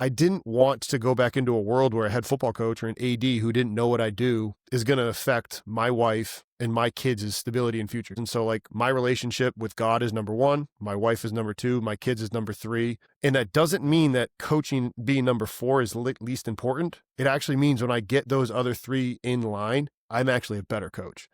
I didn't want to go back into a world where a head football coach or an AD who didn't know what I do is going to affect my wife and my kids' stability and future. And so like my relationship with God is number one, my wife is number two, my kids is number three. And that doesn't mean that coaching being number four is least important. It actually means when I get those other three in line, I'm actually a better coach.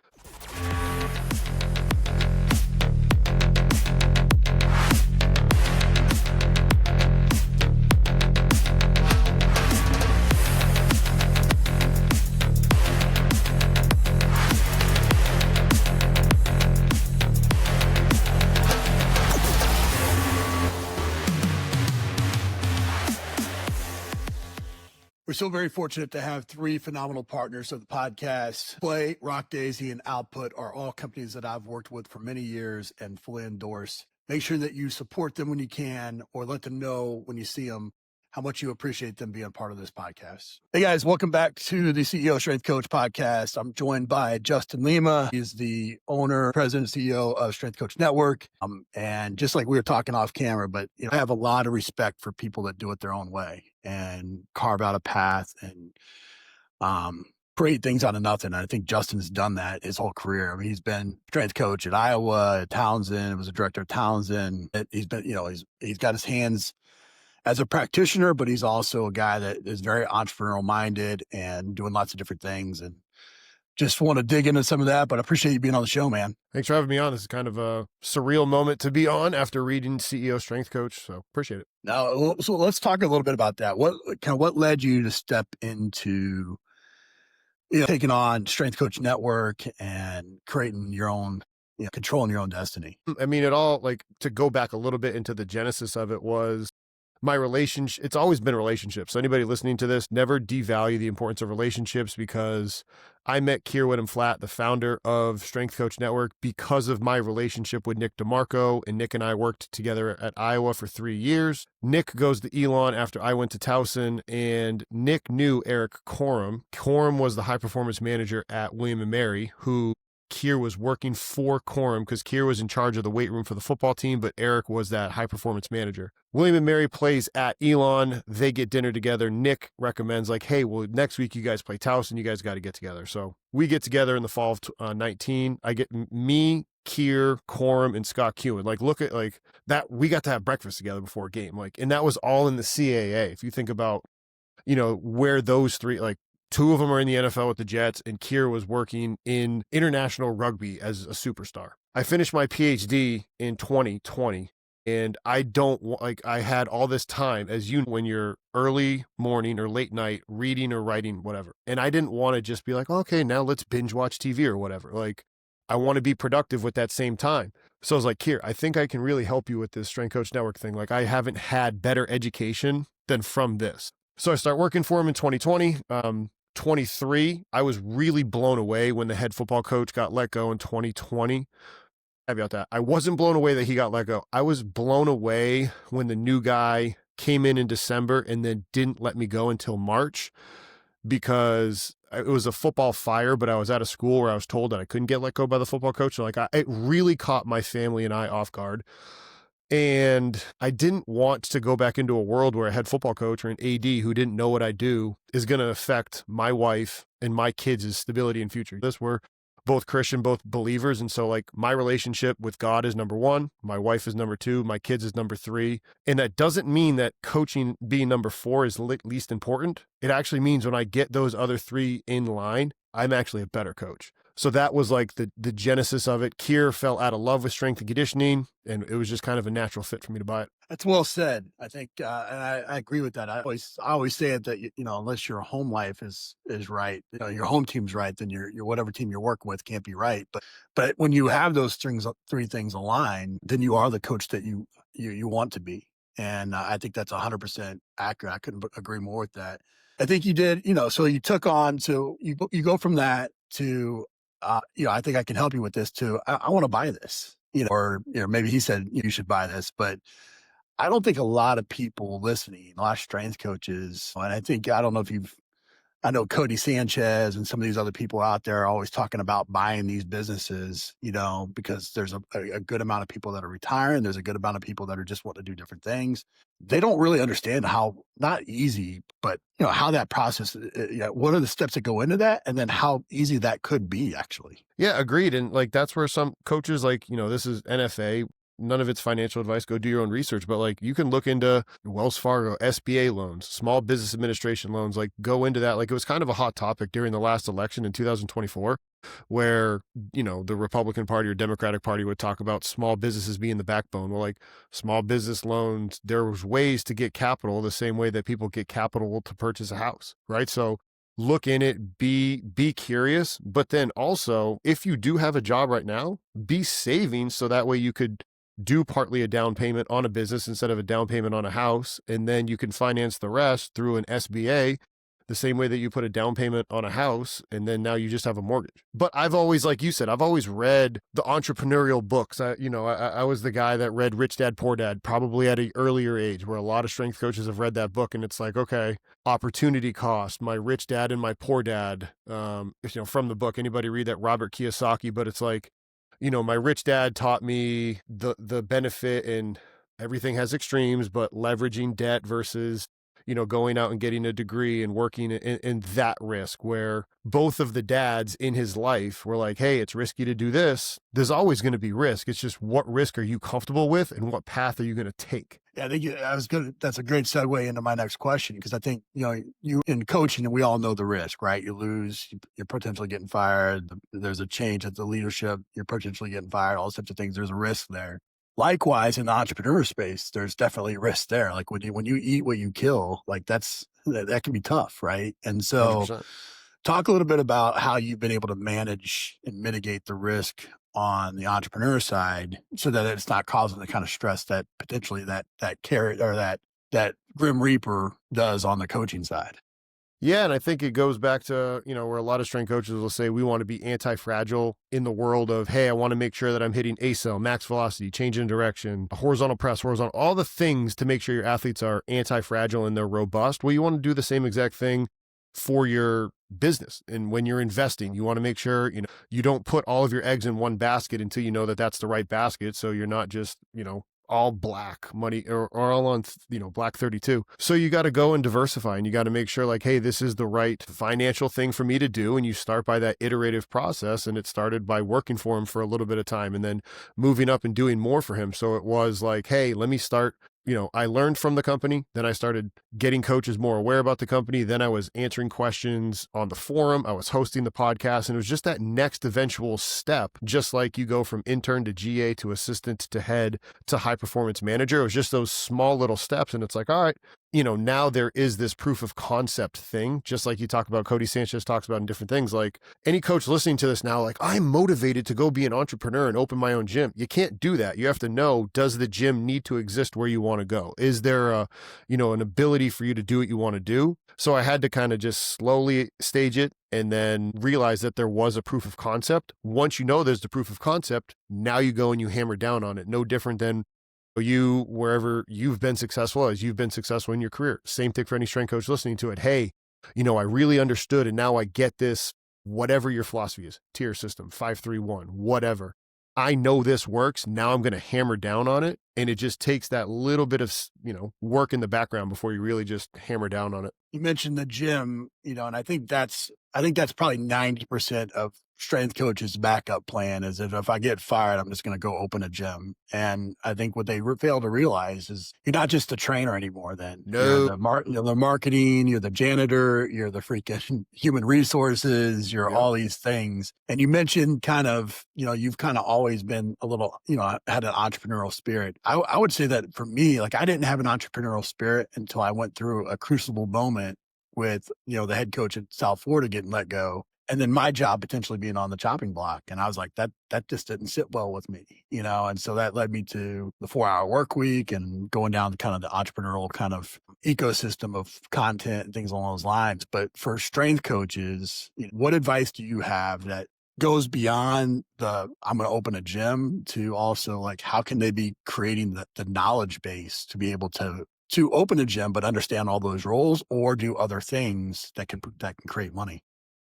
We're so very fortunate to have three phenomenal partners of the podcast. Play, Rock Daisy, and Output are all companies that I've worked with for many years and fully endorse. Make sure that you support them when you can, or let them know when you see them how much you appreciate them being part of this podcast. Hey guys, welcome back to the CEO Strength Coach podcast. I'm joined by Justin Lima. He's the owner, president, CEO of Strength Coach Network. And just like we were talking off camera, but I have a lot of respect for people that do it their own way and carve out a path and create things out of nothing. And I think Justin's done that his whole career. I mean, he's been strength coach at Iowa, at Townsend, was a director of Townsend. He's been, he's got his hands as a practitioner, but he's also a guy that is very entrepreneurial minded and doing lots of different things. And just want to dig into some of that, but I appreciate you being on the show, man. Thanks for having me on. This is kind of a surreal moment to be on after reading CEO Strength Coach. So appreciate it. Now, so let's talk a little bit about that. What led you to step into, taking on Strength Coach Network and creating your own, controlling your own destiny? I mean, to go back a little bit into the genesis of it was my relationship. It's always been relationships. So anybody listening to this, never devalue the importance of relationships, because I met Keir Whittam-Flatt, the founder of Strength Coach Network, because of my relationship with Nick DeMarco, and Nick and I worked together at Iowa for 3 years. Nick goes to Elon after I went to Towson, and Nick knew Eric Corum. Corum was the high performance manager at William & Mary, who Keir was working for Corum because Keir was in charge of the weight room for the football team, but Eric was that high performance manager. William & Mary plays at Elon. They get dinner together. Nick recommends hey, well, next week you guys play Towson. You guys got to get together. So we get together in the fall of 19. I get me, Keir, Corum, and Scott Kewen. Look at that. We got to have breakfast together before a game. And that was all in the CAA. If you think about, where those three, two of them are in the NFL with the Jets, and Keir was working in international rugby as a superstar. I finished my PhD in 2020, and I had all this time, as when you're early morning or late night reading or writing, whatever. And I didn't want to just be okay, now let's binge watch TV or whatever. I want to be productive with that same time. So I was like, Keir, I think I can really help you with this Strength Coach Network thing. I haven't had better education than from this. So I start working for him in 2020. 23, I was really blown away when the head football coach got let go in 2020. Caveat that. I wasn't blown away that he got let go. I was blown away when the new guy came in December and then didn't let me go until March, because it was a football fire, but I was at a school where I was told that I couldn't get let go by the football coach. So it really caught my family and I off guard. And I didn't want to go back into a world where a head football coach or an AD who didn't know what I do is going to affect my wife and my kids' stability and future. We're both Christian, both believers. And so my relationship with God is number one, my wife is number two, my kids is number three. And that doesn't mean that coaching being number four is least important. It actually means when I get those other three in line, I'm actually a better coach. So that was the genesis of it. Keir fell out of love with strength and conditioning, and it was just kind of a natural fit for me to buy it. That's well said. I think, and I agree with that. I always say that unless your home life is right, your home team's right, then your whatever team you're working with can't be right. But when you have those three things aligned, then you are the coach that you want to be. And I think that's 100% accurate. I couldn't agree more with that. I think you did. So you took on. So you go from that to. I think I can help you with this too. I want to buy this, or maybe he said you should buy this, but I don't think a lot of people listening, a lot of strength coaches, and I don't know if I know Cody Sanchez and some of these other people out there are always talking about buying these businesses, because there's a good amount of people that are retiring. There's a good amount of people that are just want to do different things. They don't really understand how, not easy, but how that process, what are the steps that go into that? And then how easy that could be actually. Yeah, agreed. And like, that's where some coaches, like, this is NFA, none of it's financial advice, go do your own research, but like, you can look into Wells Fargo, SBA loans, small business administration loans, like go into that. Like, it was kind of a hot topic during the last election in 2024, where, the Republican Party or Democratic Party would talk about small businesses being the backbone. Well, like, small business loans, there was ways to get capital the same way that people get capital to purchase a house, right? So look in it, be curious, but then also, if you do have a job right now, be saving so that way you could do partly a down payment on a business instead of a down payment on a house, and then you can finance the rest through an SBA, the same way that you put a down payment on a house, and then now you just have a mortgage. But I've always, like you said, I've always read the entrepreneurial books. I was the guy that read Rich Dad, Poor Dad, probably at an earlier age, where a lot of strength coaches have read that book, and it's like, okay, opportunity cost, my rich dad and my poor dad, from the book. Anybody read that? Robert Kiyosaki. But it's like, my rich dad taught me the benefit, and everything has extremes, but leveraging debt versus, going out and getting a degree and working in that risk, where both of the dads in his life were like, hey, it's risky to do this. There's always going to be risk. It's just, what risk are you comfortable with and what path are you going to take? Yeah, I think that's a great segue into my next question, because I think, you in coaching, and we all know the risk, right? You lose, you're potentially getting fired. There's a change at the leadership. You're potentially getting fired, all sorts of things. There's a risk there. Likewise, in the entrepreneur space, there's definitely risk there. Like when you eat what you kill, like that can be tough, right? And so 100%. talk a little bit about how you've been able to manage and mitigate the risk on the entrepreneur side, so that it's not causing the kind of stress that potentially that carrot or that grim reaper does on the coaching side. Yeah, and I think it goes back to, where a lot of strength coaches will say we want to be anti-fragile in the world of, hey, I want to make sure that I'm hitting ACEL, max velocity, change in direction, horizontal press, all the things to make sure your athletes are anti-fragile and they're robust. Well, you want to do the same exact thing for your business. And when you're investing, you want to make sure, you don't put all of your eggs in one basket until you know that that's the right basket. So you're not just, all black money or all on, black 32. So you got to go and diversify, and you got to make sure like, hey, this is the right financial thing for me to do. And you start by that iterative process. And it started by working for him for a little bit of time and then moving up and doing more for him. So it was like, hey, let me start. I learned from the company. Then I started getting coaches more aware about the company. Then I was answering questions on the forum. I was hosting the podcast, and it was just that next eventual step, just like you go from intern to GA to assistant to head to high performance manager. It was just those small little steps. And it's like, all right, now there is this proof of concept thing, just like you talk about, Cody Sanchez talks about in different things. Like any coach listening to this now, like, I'm motivated to go be an entrepreneur and open my own gym. You can't do that. You have to know, does the gym need to exist where you want to go? Is there an ability for you to do what you want to do? So I had to kind of just slowly stage it and then realize that there was a proof of concept. Once you know there's the proof of concept, now you go and you hammer down on it. No different than you, wherever you've been successful, as you've been successful in your career. Same thing for any strength coach listening to it. Hey, I really understood, and now I get this, whatever your philosophy is, tier system, 5-3-1, whatever. I know this works. Now I'm going to hammer down on it. And it just takes that little bit of, work in the background before you really just hammer down on it. You mentioned the gym, and I think that's probably 90% of strength coaches' backup plan is that if I get fired, I'm just going to go open a gym. And I think what they fail to realize is you're not just the trainer anymore. Then No. you're the marketing, you're the janitor, you're the freaking human resources, you're all these things. And you mentioned kind of, you've kind of always been a little, had an entrepreneurial spirit. I would say that for me, like I didn't have an entrepreneurial spirit until I went through a crucible moment with, the head coach at South Florida getting let go. And then my job potentially being on the chopping block. And I was like, that just didn't sit well with me, and so that led me to the 4-hour work week and going down kind of the entrepreneurial kind of ecosystem of content and things along those lines. But for strength coaches, what advice do you have that goes beyond the, I'm going to open a gym, to also like, how can they be creating the knowledge base to be able to to open a gym, but understand all those roles or do other things that can create money.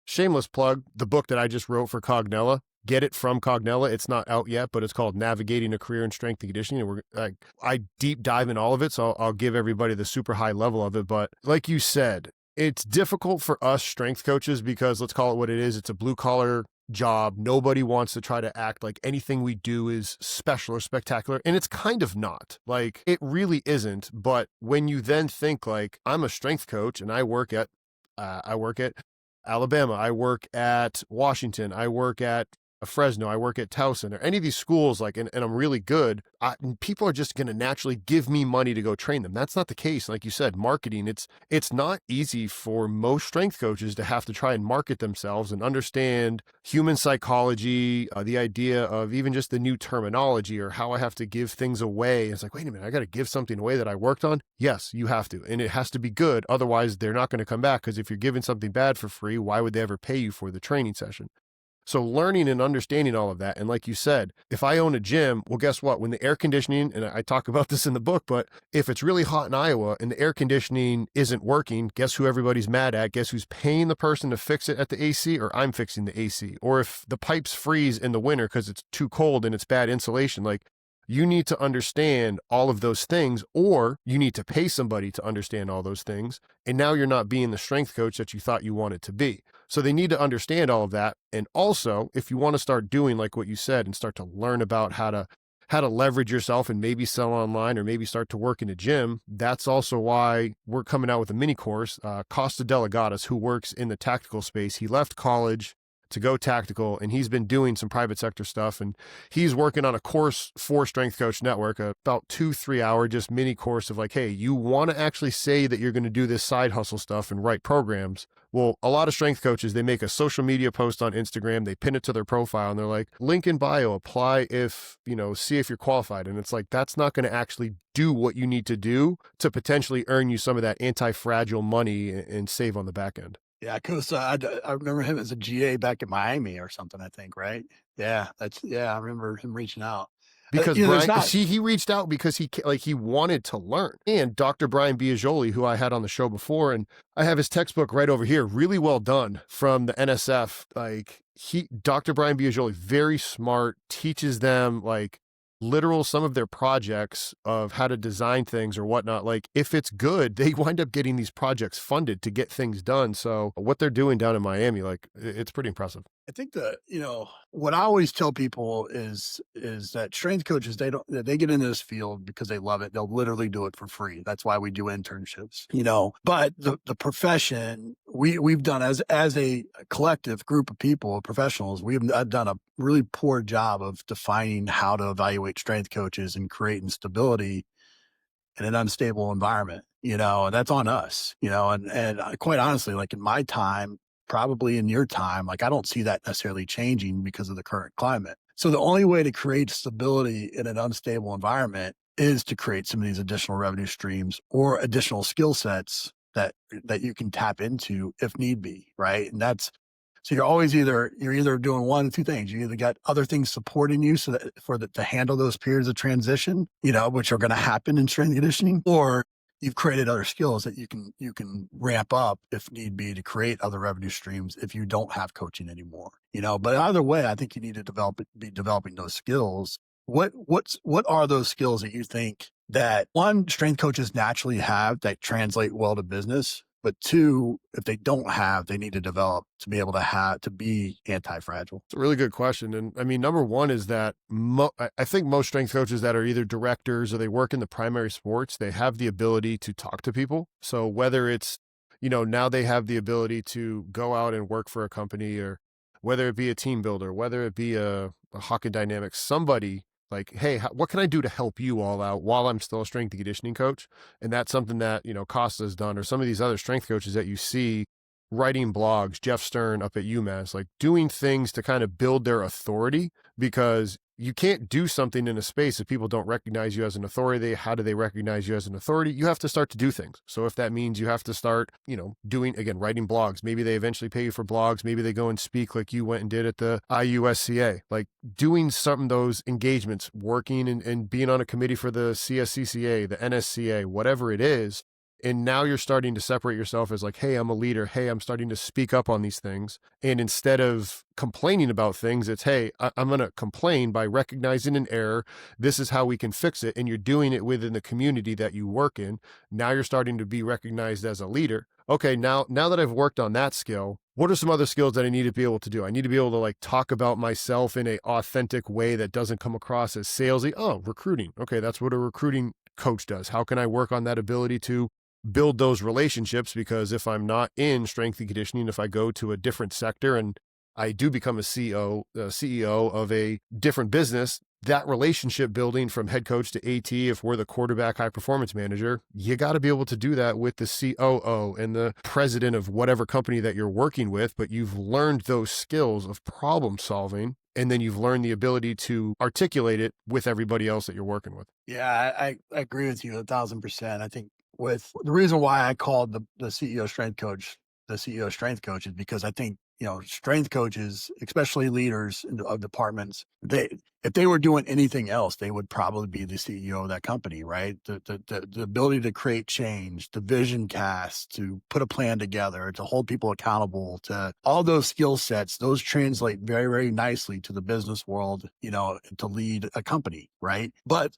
Shameless plug, the book that I just wrote for Cognella, get it from Cognella. It's not out yet, but it's called Navigating a Career in Strength and Conditioning. And I deep dive in all of it, so I'll give everybody the super high level of it. But like you said, it's difficult for us strength coaches because, let's call it what it is, it's a blue collar job. Nobody wants to try to act like anything we do is special or spectacular. And it's kind of not. Like, it really isn't. But when you then think like, I'm a strength coach and I work at Alabama, I work at Washington, I work at Fresno, I work at Towson, or any of these schools, like, and I'm really good, people are just going to naturally give me money to go train them. That's not the case. Like you said, marketing, it's not easy for most strength coaches to have to try and market themselves and understand human psychology, the idea of even just the new terminology or how I have to give things away. It's like, wait a minute, I got to give something away that I worked on? Yes, you have to. And it has to be good. Otherwise, they're not going to come back, because if you're giving something bad for free, why would they ever pay you for the training session? So learning and understanding all of that. And like you said, if I own a gym, well, guess what? When the air conditioning, and I talk about this in the book, but if it's really hot in Iowa and the air conditioning isn't working, guess who everybody's mad at? Guess who's paying the person to fix it at the AC? Or I'm fixing the AC. Or if the pipes freeze in the winter because it's too cold and it's bad insulation, like, you need to understand all of those things, or you need to pay somebody to understand all those things. And now you're not being the strength coach that you thought you wanted to be. So they need to understand all of that. And also, if you want to start doing like what you said and start to learn about how to leverage yourself and maybe sell online or maybe start to work in a gym, that's also why we're coming out with a mini course. Costa Delegatus, who works in the tactical space, he left college to go tactical, and he's been doing some private sector stuff, and he's working on a course for Strength Coach Network, about 2-3 hour just mini course of like, hey, you want to actually say that you're going to do this side hustle stuff and write programs. Well, a lot of strength coaches, they make a social media post on Instagram, they pin it to their profile, and they're like, link in bio, apply if, see if you're qualified. And it's like, that's not going to actually do what you need to do to potentially earn you some of that anti-fragile money and save on the back end. Yeah, Costa, I remember him as a GA back in Miami or something, I think, right? Yeah, I remember him reaching out. Because he reached out because he wanted to learn. And Dr. Brian Biagioli, who I had on the show before, and I have his textbook right over here, really well done, from the NSF. Dr. Brian Biagioli, very smart, teaches them some of their projects of how to design things or whatnot. Like, if it's good, they wind up getting these projects funded to get things done. So what they're doing down in Miami, it's pretty impressive. I think what I always tell people is that strength coaches, they get into this field because they love it. They'll literally do it for free. That's why we do internships, but the profession we've done as a collective group of people, professionals, we've done a really poor job of defining how to evaluate strength coaches and creating stability in an unstable environment, and that's on us, and quite honestly, like in my time, probably in your time, I don't see that necessarily changing because of the current climate. So the only way to create stability in an unstable environment is to create some of these additional revenue streams or additional skill sets that you can tap into if need be, right? And so you're always either doing one of two things. You either got other things supporting you so that to handle those periods of transition, which are going to happen in strength and conditioning, or you've created other skills that you can ramp up if need be to create other revenue streams if you don't have coaching anymore. But either way, I think you need to be developing those skills. What are those skills that you think that, one, strength coaches naturally have that translate well to business, but two, if they don't have, they need to develop to be able to be anti-fragile? It's a really good question. And I mean, number one is that I think most strength coaches that are either directors or they work in the primary sports, they have the ability to talk to people. So whether it's, now they have the ability to go out and work for a company, or whether it be a team builder, whether it be a Hawken Dynamics, somebody like, hey, what can I do to help you all out while I'm still a strength and conditioning coach? And that's something that, Costa has done, or some of these other strength coaches that you see writing blogs, Jeff Stern up at UMass, doing things to kind of build their authority, because you can't do something in a space if people don't recognize you as an authority. How do they recognize you as an authority? You have to start to do things. So if that means you have to start, doing, again, writing blogs, maybe they eventually pay you for blogs. Maybe they go and speak like you went and did at the IUSCA, like doing some of those engagements, working and being on a committee for the CSCCA, the NSCA, whatever it is. And now you're starting to separate yourself as like, hey, I'm a leader. Hey, I'm starting to speak up on these things. And instead of complaining about things, it's, hey, I'm going to complain by recognizing an error. This is how we can fix it. And you're doing it within the community that you work in. Now you're starting to be recognized as a leader. Okay, now that I've worked on that skill, what are some other skills that I need to be able to do? I need to be able to like talk about myself in an authentic way that doesn't come across as salesy. Oh, recruiting. Okay, that's what a recruiting coach does. How can I work on that ability to build those relationships? Because if I'm not in strength and conditioning, if I go to a different sector and I do become a CEO of a different business, that relationship building from head coach to AT, if we're the quarterback high performance manager, you got to be able to do that with the COO and the president of whatever company that you're working with. But you've learned those skills of problem solving, and then you've learned the ability to articulate it with everybody else that you're working with. Yeah, I agree with you 1,000%. I think with the reason why I called the CEO strength coach the CEO strength coach is because I think, strength coaches, especially leaders of departments, if they were doing anything else, they would probably be the CEO of that company, right? The ability to create change, the vision cast, to put a plan together, to hold people accountable, to all those skill sets, those translate very, very nicely to the business world, to lead a company, right? But,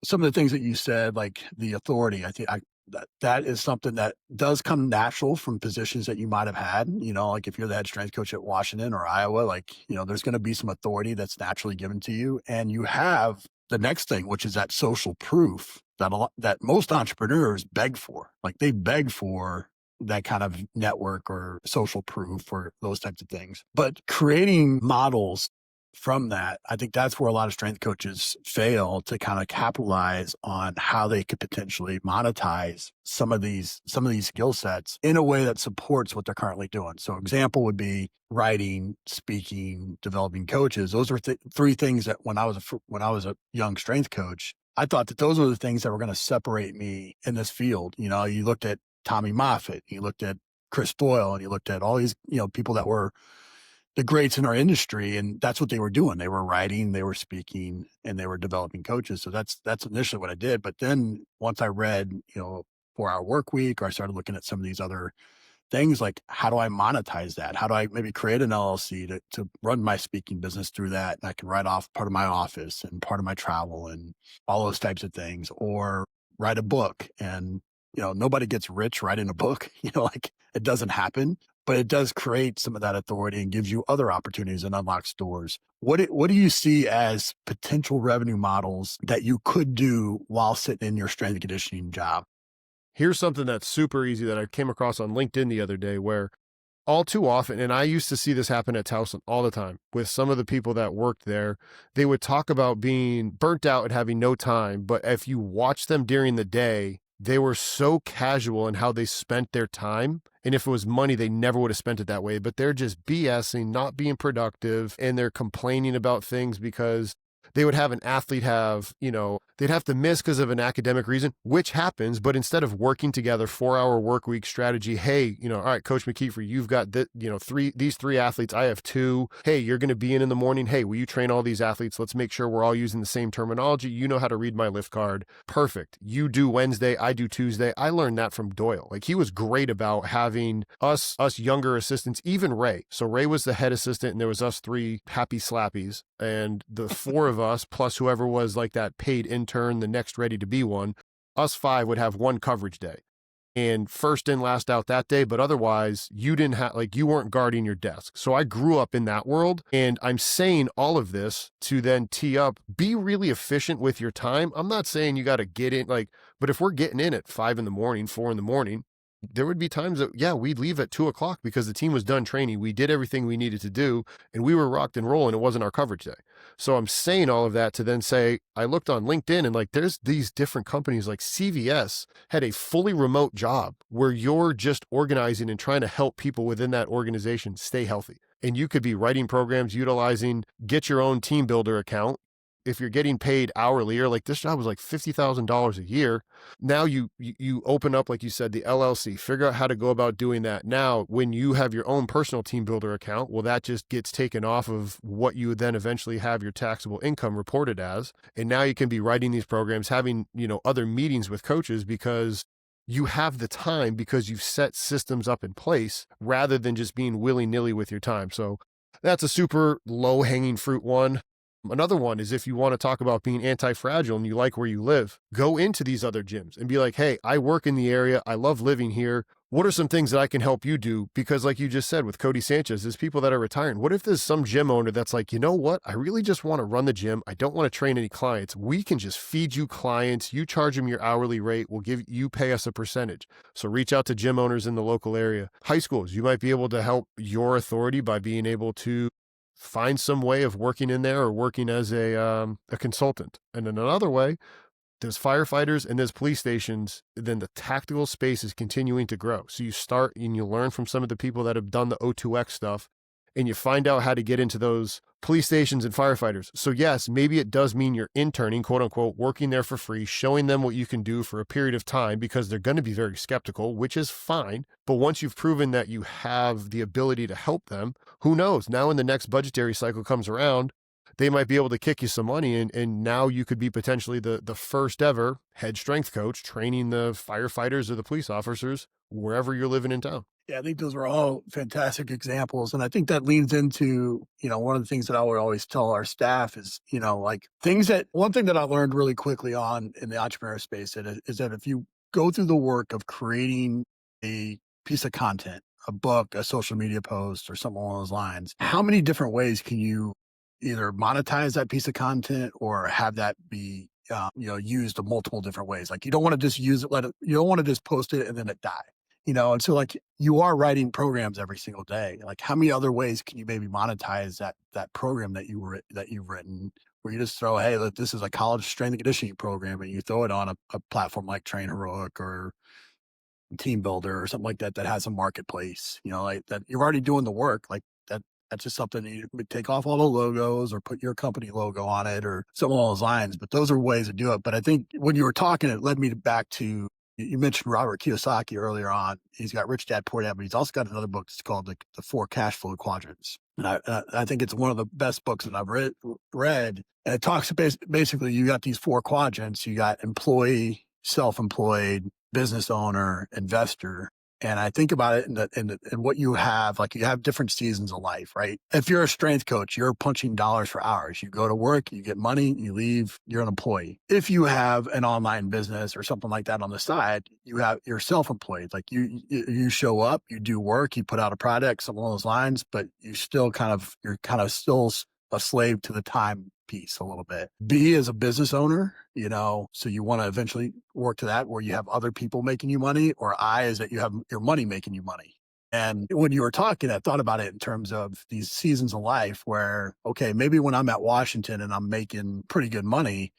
some of the things that you said, like the authority, I think that is something that does come natural from positions that you might have had, like if you're the head strength coach at Washington or Iowa, like, there's going to be some authority that's naturally given to you. And you have the next thing, which is that social proof that most entrepreneurs beg for. Like they beg for that kind of network or social proof or those types of things. But creating models from that, I think that's where a lot of strength coaches fail to kind of capitalize on how they could potentially monetize some of these skill sets in a way that supports what they're currently doing. So example would be writing, speaking, developing coaches. Those are three things that when I was a young strength coach, I thought that those were the things that were going to separate me in this field. You looked at Tommy Moffitt, you looked at Chris Boyle, and you looked at all these, people that were the greats in our industry, and that's what they were doing. They were writing, they were speaking, and they were developing coaches. So that's initially what I did. But then once I read, 4-Hour Work Week, or I started looking at some of these other things, like how do I monetize that? How do I maybe create an LLC to run my speaking business through that? And I can write off part of my office and part of my travel and all those types of things, or write a book. And, nobody gets rich writing a book, like it doesn't happen. But it does create some of that authority and gives you other opportunities and unlocks doors. What do you see as potential revenue models that you could do while sitting in your strength and conditioning job? Here's something that's super easy that I came across on LinkedIn the other day, where all too often, and I used to see this happen at Towson all the time with some of the people that worked there, they would talk about being burnt out and having no time. But if you watch them during the day, they were so casual in how they spent their time. And if it was money, they never would have spent it that way. But they're just BSing, not being productive, and they're complaining about things because they would have an athlete they'd have to miss because of an academic reason, which happens. But instead of working together, 4-hour work week strategy, hey, all right, Coach McKeefery, you've got these three athletes. I have two. Hey, you're going to be in the morning. Hey, will you train all these athletes? Let's make sure we're all using the same terminology. You know how to read my lift card. Perfect. You do Wednesday. I do Tuesday. I learned that from Doyle. Like he was great about having us younger assistants, even Ray. So Ray was the head assistant and there was us three happy slappies, and the four of us plus whoever was like that paid intern, the next ready to be one, us five would have one coverage day and first in, last out that day. But otherwise you didn't have, you weren't guarding your desk. So I grew up in that world, and I'm saying all of this to then tee up, be really efficient with your time. I'm not saying you got to get in, but if we're getting in at 5 a.m, 4 a.m, there would be times that, we'd leave at 2:00 because the team was done training. We did everything we needed to do and we were rocked and rolling. It wasn't our coverage day. So I'm saying all of that to then say, I looked on LinkedIn and there's these different companies, like CVS had a fully remote job where you're just organizing and trying to help people within that organization stay healthy. and you could be writing programs utilizing get your own team builder account. If you're getting paid hourly, or like this job was like $50,000 a year, now you open up, like you said, the LLC, figure out how to go about doing that. Now, when you have your own personal team builder account, well, that just gets taken off of what you would then eventually have your taxable income reported as. And now you can be writing these programs, having, other meetings with coaches because you have the time because you've set systems up in place rather than just being willy-nilly with your time. So that's a super low-hanging fruit one. Another one is if you want to talk about being anti-fragile and you like where you live, go into these other gyms and be like, hey, I work in the area. I love living here. What are some things that I can help you do? Because like you just said with Cody Sanchez, there's people that are retiring. What if there's some gym owner that's like, you know what? I really just want to run the gym. I don't want to train any clients. We can just feed you clients. You charge them your hourly rate. You pay us a percentage. So reach out to gym owners in the local area. High schools, you might be able to help your authority by being able to find some way of working in there or working as a consultant. And in another way, there's firefighters and there's police stations. Then the tactical space is continuing to grow. So you start and you learn from some of the people that have done the O2X stuff, and you find out how to get into those police stations and firefighters. So yes, maybe it does mean you're interning, quote unquote, working there for free, showing them what you can do for a period of time because they're going to be very skeptical, which is fine. But once you've proven that you have the ability to help them, who knows? Now when the next budgetary cycle comes around, they might be able to kick you some money, and now you could be potentially the first ever head strength coach training the firefighters or the police officers wherever you're living in town. Yeah, I think those are all fantastic examples. And I think that leans into, one of the things that I would always tell our staff is, one thing that I learned really quickly on in the entrepreneur space is that if you go through the work of creating a piece of content, a book, a social media post, or something along those lines, how many different ways can you either monetize that piece of content or have that be used in multiple different ways? Like you don't want to just use it, you don't want to just post it and then it die. And so like you are writing programs every single day. Like how many other ways can you maybe monetize that program that you've written, where you just throw, hey, look, this is a college strength and conditioning program, and you throw it on a platform like Train Heroic or Team Builder or something like that has a marketplace, like that you're already doing the work. Like that's just something you would take off all the logos or put your company logo on it or something along those lines. But those are ways to do it. But I think when you were talking, it led me back to, you mentioned Robert Kiyosaki earlier on. He's got Rich Dad, Poor Dad, but he's also got another book that's called the 4 Cash Flow Quadrants. And I think it's one of the best books that I've read. And it talks basically, you got these 4 quadrants. You got employee, self-employed, business owner, investor. And I think about it in what you have, like you have different seasons of life, right? If you're a strength coach, you're punching dollars for hours. You go to work, you get money, you leave, you're an employee. If you have an online business or something like that on the side, you're self-employed. Like you show up, you do work, you put out a product, something along those lines, but you're kind of still a slave to the time piece a little bit. B is a business owner, so you want to eventually work to that where you have other people making you money, or I is that you have your money making you money. And when you were talking, I thought about it in terms of these seasons of life where, okay, maybe when I'm at Washington and I'm making pretty good money,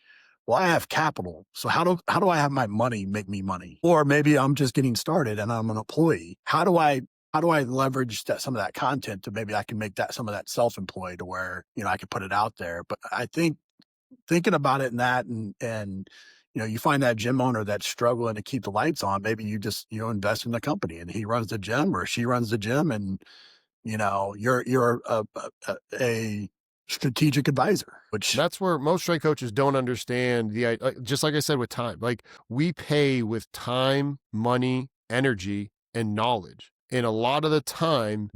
well, I have capital. So how do I have my money make me money? Or maybe I'm just getting started and I'm an employee. How do I leverage some of that content to maybe I can make some of that self-employed to where, I can put it out there. But I think thinking about it in that and you find that gym owner that's struggling to keep the lights on, maybe you just, invest in the company and he runs the gym or she runs the gym and, you're a strategic advisor, which that's where most strength coaches don't understand just like I said with time, like we pay with time, money, energy, and knowledge. And a lot of the time,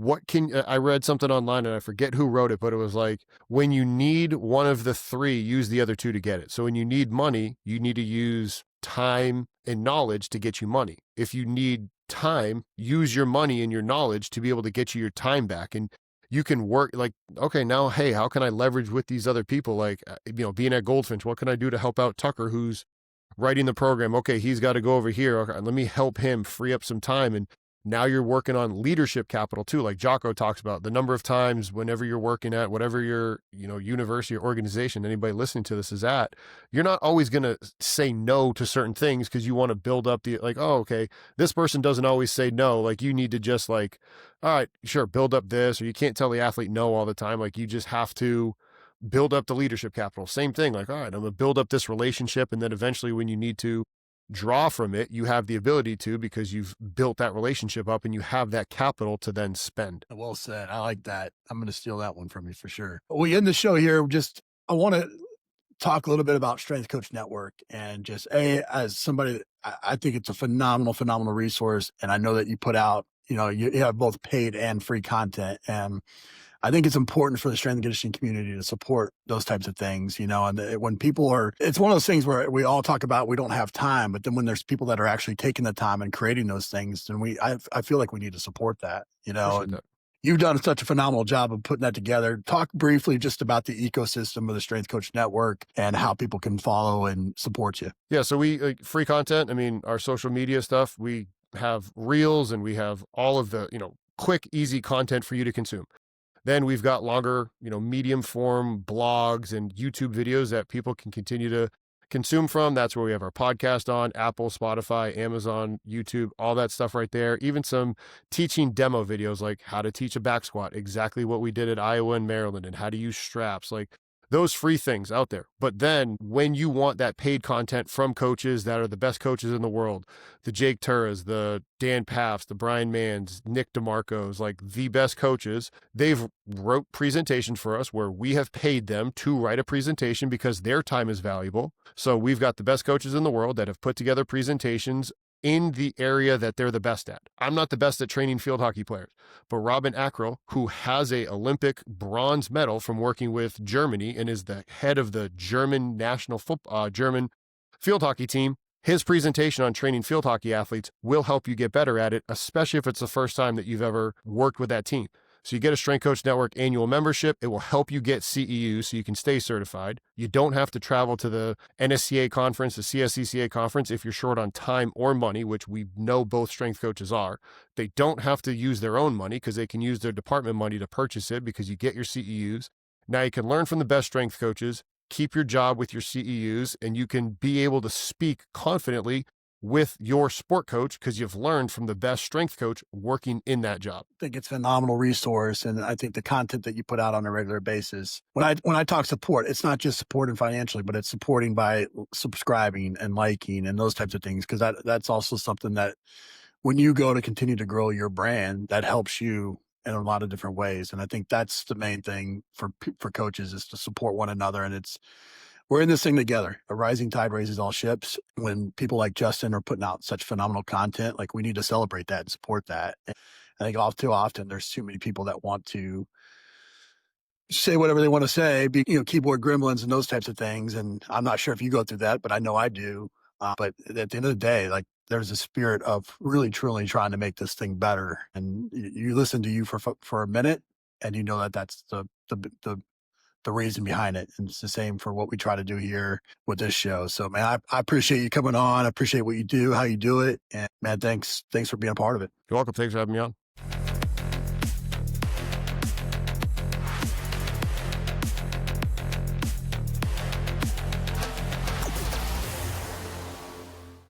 I read something online and I forget who wrote it, but it was like, when you need one of the 3, use the other 2 to get it. So when you need money, you need to use time and knowledge to get you money. If you need time, use your money and your knowledge to be able to get you your time back. And you can work like, okay, now, hey, how can I leverage with these other people? Like, being at Goldfinch, what can I do to help out Tucker, who's writing the program? Okay, he's got to go over here. Okay, let me help him free up some time. And Now you're working on leadership capital too, like Jocko talks about. The number of times whenever you're working at whatever your, university or organization, anybody listening to this is at, you're not always going to say no to certain things because you want to build up the, like, oh, okay, this person doesn't always say no. Like, you need to just, like, all right, sure, build up this, or you can't tell the athlete no all the time. Like, you just have to build up the leadership capital. Same thing. Like, all right, I'm going to build up this relationship. And then eventually when you need to draw from it, you have the ability to, because you've built that relationship up and you have that capital to then spend. Well said. I like that. I'm going to steal that one from you for sure. We end the show here. I want to talk a little bit about Strength Coach Network, and as somebody, I think it's a phenomenal resource. And I know that you put out, you have both paid and free content. And I think it's important for the strength and conditioning community to support those types of things, and when people it's one of those things where we all talk about we don't have time, but then when there's people that are actually taking the time and creating those things, then I feel like we need to support that, Appreciate and that. you've done such a phenomenal job of putting that together. Talk briefly just about the ecosystem of the Strength Coach Network and how people can follow and support you. Yeah. So we free content. I mean, our social media stuff, we have reels and we have all of the, quick, easy content for you to consume. Then we've got longer, medium form blogs and YouTube videos that people can continue to consume from. That's where we have our podcast on Apple, Spotify, Amazon, YouTube, all that stuff right there. Even some teaching demo videos, like how to teach a back squat, exactly what we did at Iowa and Maryland, and how to use straps, like those free things out there. But then when you want that paid content from coaches that are the best coaches in the world, the Jake Turas, the Dan Paffs, the Brian Manns, Nick DeMarcos, like the best coaches, they've wrote presentations for us where we have paid them to write a presentation because their time is valuable. So we've got the best coaches in the world that have put together presentations in the area that they're the best at. I'm not the best at training field hockey players, but Robin Ackrell, who has a Olympic bronze medal from working with Germany and is the head of the German German field hockey team, his presentation on training field hockey athletes will help you get better at it, especially if it's the first time that you've ever worked with that team. So you get a Strength Coach Network annual membership. It will help you get CEU so you can stay certified. You don't have to travel to the NSCA conference, the CSCCA conference if you're short on time or money, which we know both strength coaches are. They don't have to use their own money because they can use their department money to purchase it because you get your CEUs. Now you can learn from the best strength coaches, keep your job with your CEUs, and you can be able to speak confidently with your sport coach because you've learned from the best strength coach working in that job. I think it's a phenomenal resource. And I think the content that you put out on a regular basis, when I talk support, it's not just supporting financially, but it's supporting by subscribing and liking and those types of things. Cause that's also something that when you go to continue to grow your brand, that helps you in a lot of different ways. And I think that's the main thing for coaches is to support one another. And we're in this thing together. A rising tide raises all ships. When people like Justin are putting out such phenomenal content, like we need to celebrate that and support that. And I think all too often there's too many people that want to say whatever they want to say, keyboard gremlins and those types of things. And I'm not sure if you go through that, but I know I do. But at the end of the day, like there's a spirit of really, truly trying to make this thing better. And you listen to you for a minute, and you know that that's the reason behind it. And it's the same for what we try to do here with this show. So man, I appreciate you coming on. I appreciate what you do, how you do it. And man, thanks for being a part of it. You're welcome. Thanks for having me on.